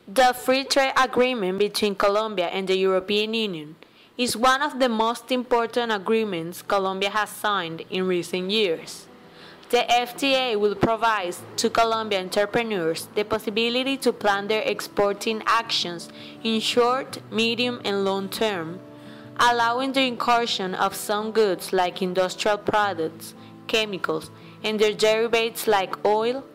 The free trade agreement between Colombia and the European Union is one of the most important agreements Colombia has signed in recent years. The FTA will provide to Colombian entrepreneurs the possibility to plan their exporting actions in short, medium, and long term, allowing the incursion of some goods like industrial products, chemicals, and their derivatives like oil,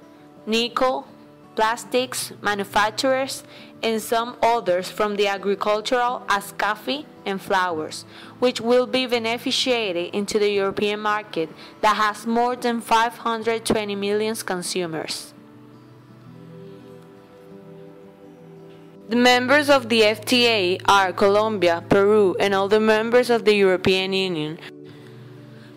nickel, plastics, manufacturers, and some others from the agricultural as coffee and flowers, which will be beneficiated into the European market that has more than 520 million consumers. The members of the FTA are Colombia, Peru, and all the members of the European Union.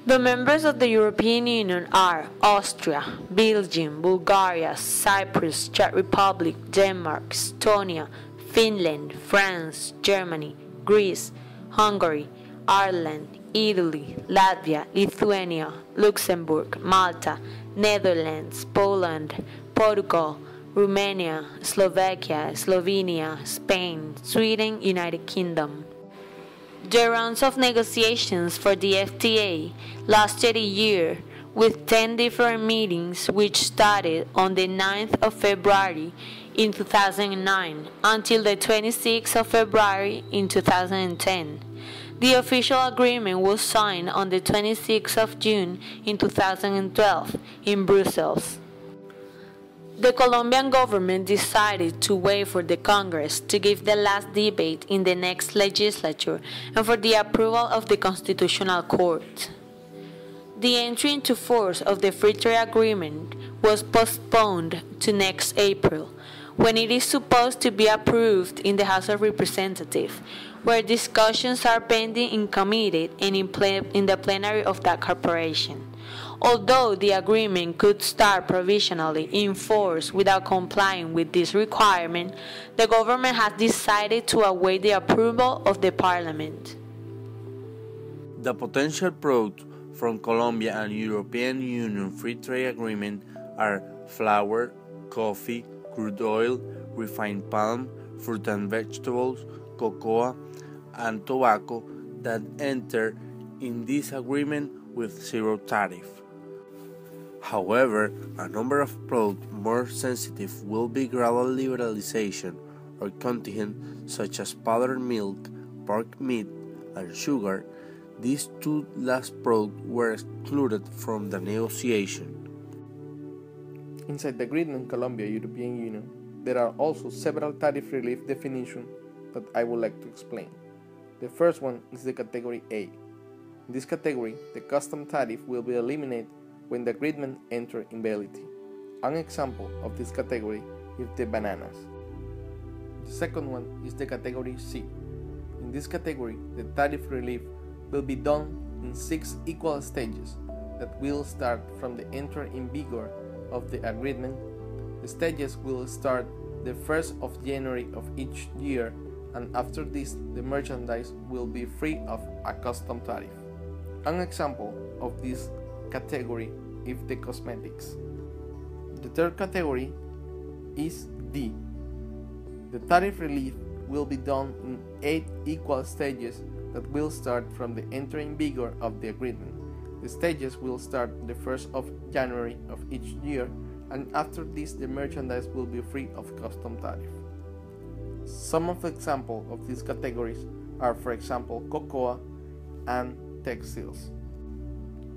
The members of the European Union are Austria, Belgium, Bulgaria, Cyprus, Czech Republic, Denmark, Estonia, Finland, France, Germany, Greece, Hungary, Ireland, Italy, Latvia, Lithuania, Luxembourg, Malta, Netherlands, Poland, Portugal, Romania, Slovakia, Slovenia, Spain, Sweden, United Kingdom. The rounds of negotiations for the FTA lasted a year, with 10 different meetings which started on the 9th of February in 2009 until the 26th of February in 2010. The official agreement was signed on the 26th of June in 2012 in Brussels. The Colombian government decided to wait for the Congress to give the last debate in the next legislature and for the approval of the Constitutional Court. The entry into force of the free trade agreement was postponed to next April, when it is supposed to be approved in the House of Representatives, where discussions are pending in committee and in the plenary of that corporation. Although the agreement could start provisionally in force without complying with this requirement, the government has decided to await the approval of the parliament. The potential products from Colombia and European Union Free Trade Agreement are flour, coffee, crude oil, refined palm, fruit and vegetables, cocoa, and tobacco that enter in this agreement with zero tariff. However, a number of products more sensitive will be gradual liberalization or contingent, such as powdered milk, pork meat, and sugar. These two last products were excluded from the negotiation. Inside the agreement Colombia-European Union, there are also several tariff relief definitions that I would like to explain. The first one is the category A. In this category, the custom tariff will be eliminated when the agreement enters in validity. An example of this category is the bananas. The second one is the category C. In this category, the tariff relief will be done in 6 equal stages that will start from the entry in vigor of the agreement. The stages will start the 1st of January of each year, and after this, the merchandise will be free of a custom tariff. An example of this category is the cosmetics. The third category is D. The tariff relief will be done in 8 equal stages that will start from the entering vigor of the agreement. The stages will start the 1st of January of each year, and after this the merchandise will be free of custom tariff. Some of the examples of these categories are, for example, cocoa and textiles.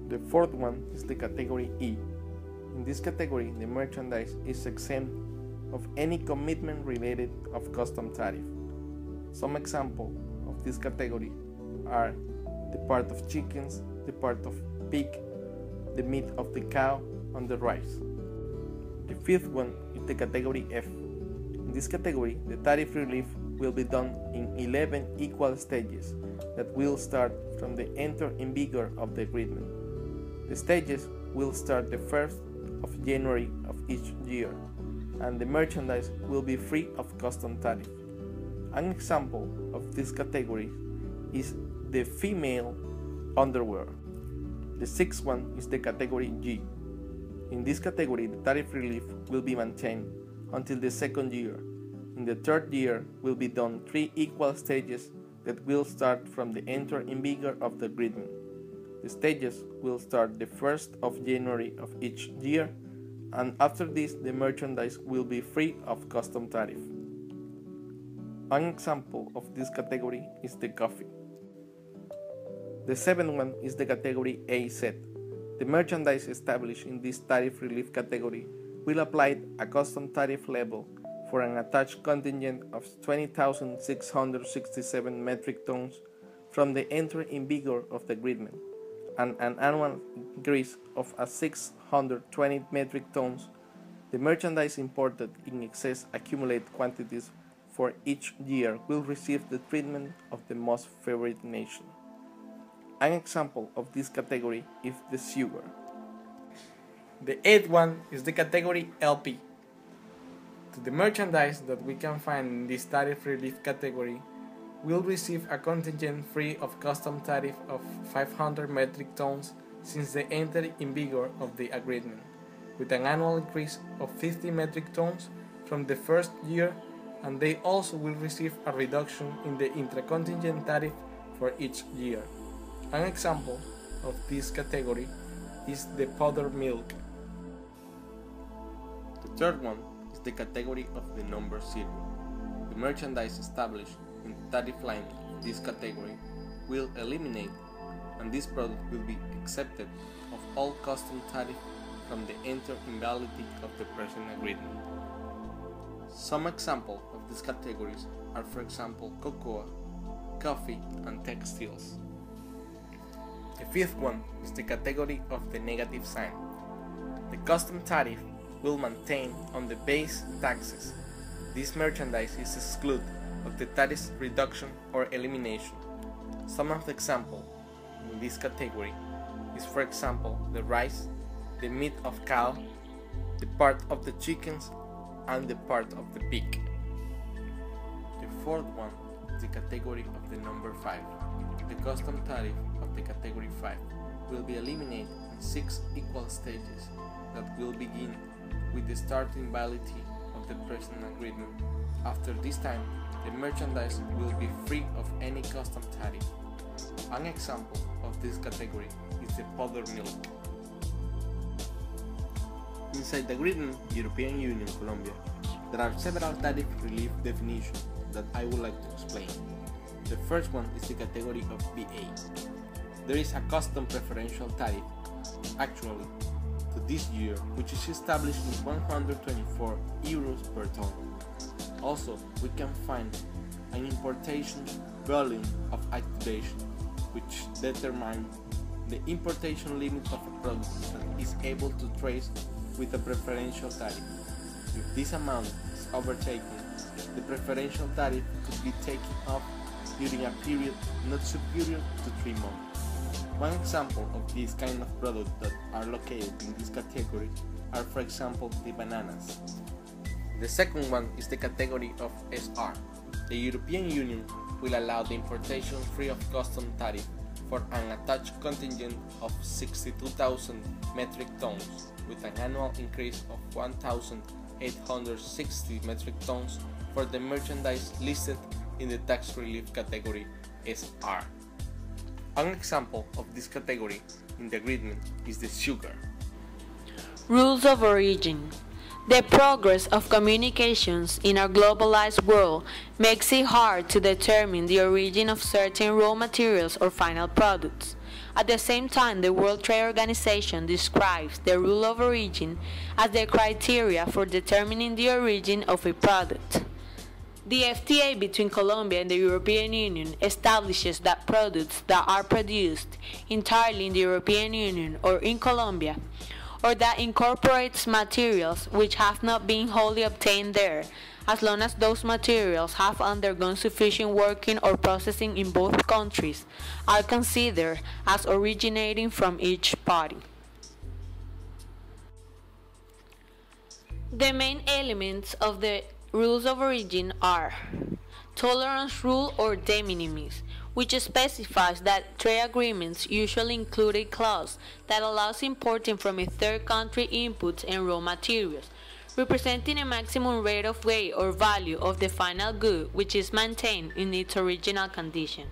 The fourth one is the category E. In this category, the merchandise is exempt of any commitment related of custom tariff. Some examples of this category are the part of chickens, the part of pig, the meat of the cow, and the rice. The fifth one is the category F. In this category, the tariff relief will be done in 11 equal stages that will start from the enter in vigor of the agreement. The stages will start the 1st of January of each year, and the merchandise will be free of custom tariff. An example of this category is the female underwear. The sixth one is the category G. In this category, the tariff relief will be maintained until the 2nd year. In the third year will be done 3 equal stages that will start from the entry in vigor of the agreement. The stages will start the 1st of January of each year, and after this the merchandise will be free of custom tariff. An example of this category is the coffee. The seventh one is the category AZ. The merchandise established in this tariff relief category will apply a custom tariff level for an attached contingent of 20,667 metric tons from the entry in vigor of the agreement, and an annual increase of 620 metric tons. The merchandise imported in excess accumulated quantities for each year will receive the treatment of the most favored nation. An example of this category is the sugar. The eighth one is the category LP. The merchandise that we can find in this tariff relief category will receive a contingent free of custom tariff of 500 metric tons since the entry in vigor of the agreement, with an annual increase of 50 metric tons from the first year, and they also will receive a reduction in the intra-contingent tariff for each year. An example of this category is the powdered milk. The third one is the category of the number 0. The merchandise established in the tariff line of this category will eliminate, and this product will be accepted of all custom tariff from the entry in validity of the present agreement. Some examples of these categories are, for example, cocoa, coffee, and textiles. The fifth one is the category of the negative sign. The custom tariff will maintain on the base taxes. This merchandise is excluded of the tariff reduction or elimination. Some of the examples in this category is, for example, the rice, the meat of cow, the part of the chickens, and the part of the pig. The fourth one is the category of the number 5. The custom tariff of the category 5 will be eliminated in 6 equal stages that will begin with the starting validity of the present agreement. After this time, the merchandise will be free of any custom tariff. An example of this category is the powdered milk. Inside the agreement, European Union, Colombia, there are several tariff relief definitions that I would like to explain. The first one is the category of BA. There is a custom preferential tariff, actually, to this year, which is established in 124 euros per ton. Also, we can find an importation volume of activation, which determines the importation limit of a product that is able to trace with a preferential tariff. If this amount is overtaken, the preferential tariff could be taken off during a period not superior to 3 months. One example of this kind of products that are located in this category are, for example, the bananas. The second one is the category of SR. The European Union will allow the importation free of custom tariff for an attached contingent of 62,000 metric tons, with an annual increase of 1,860 metric tons for the merchandise listed in the tax relief category SR. An example of this category in the agreement is the sugar. Rules of origin. The progress of communications in our globalized world makes it hard to determine the origin of certain raw materials or final products. At the same time, the World Trade Organization describes the rule of origin as the criteria for determining the origin of a product. The FTA between Colombia and the European Union establishes that products that are produced entirely in the European Union or in Colombia, or that incorporates materials which have not been wholly obtained there, as long as those materials have undergone sufficient working or processing in both countries, are considered as originating from each party. The main elements of the rules of origin are tolerance rule or de minimis, which specifies that trade agreements usually include a clause that allows importing from a third country inputs and raw materials, representing a maximum rate of weight or value of the final good which is maintained in its original condition.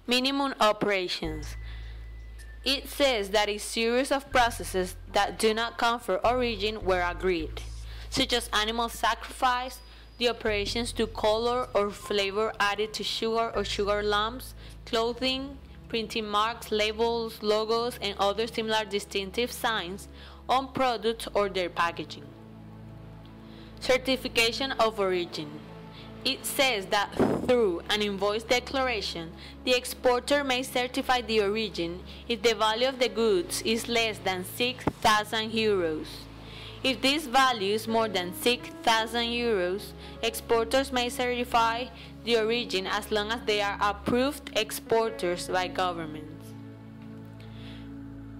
Minimum operations. It says that a series of processes that do not confer origin were agreed, such as animal sacrifice, the operations to color or flavor added to sugar or sugar lumps, clothing, printing marks, labels, logos, and other similar distinctive signs on products or their packaging. Certification of origin. It says that through an invoice declaration, the exporter may certify the origin if the value of the goods is less than 6,000 euros. If this value is more than 6,000 euros, exporters may certify the origin as long as they are approved exporters by governments.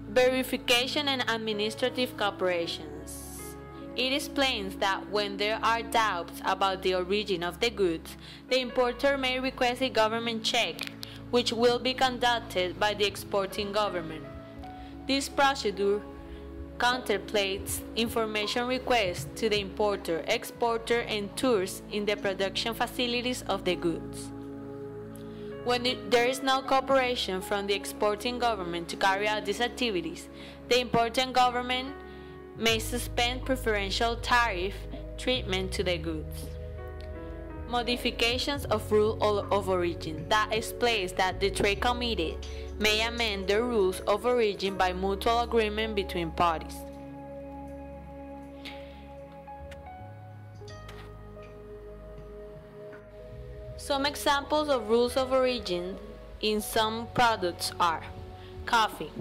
Verification and administrative cooperations. It explains that when there are doubts about the origin of the goods, the importer may request a government check, which will be conducted by the exporting government. This procedure contemplates information requests to the importer, exporter, and tours in the production facilities of the goods. When there is no cooperation from the exporting government to carry out these activities, the importing government may suspend preferential tariff treatment to the goods. Modifications of rule of origin. That explains that the Trade Committee may amend the rules of origin by mutual agreement between parties. Some examples of rules of origin in some products are coffee.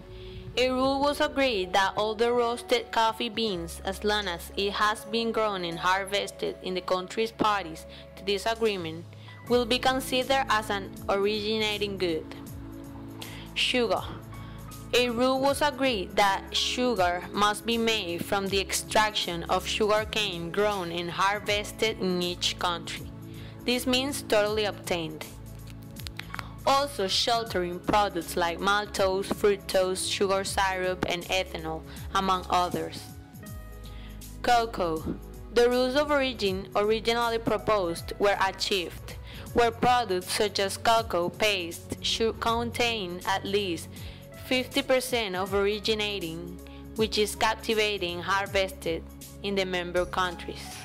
A rule was agreed that all the roasted coffee beans, as long as it has been grown and harvested in the countries parties to this agreement, will be considered as an originating good. Sugar. A rule was agreed that sugar must be made from the extraction of sugarcane grown and harvested in each country. This means totally obtained. Also sheltering products like maltose, fructose, sugar syrup, and ethanol, among others. Cocoa. The rules of origin originally proposed were achieved, where products such as cocoa paste should contain at least 50% of originating, which is captivating harvested in the member countries.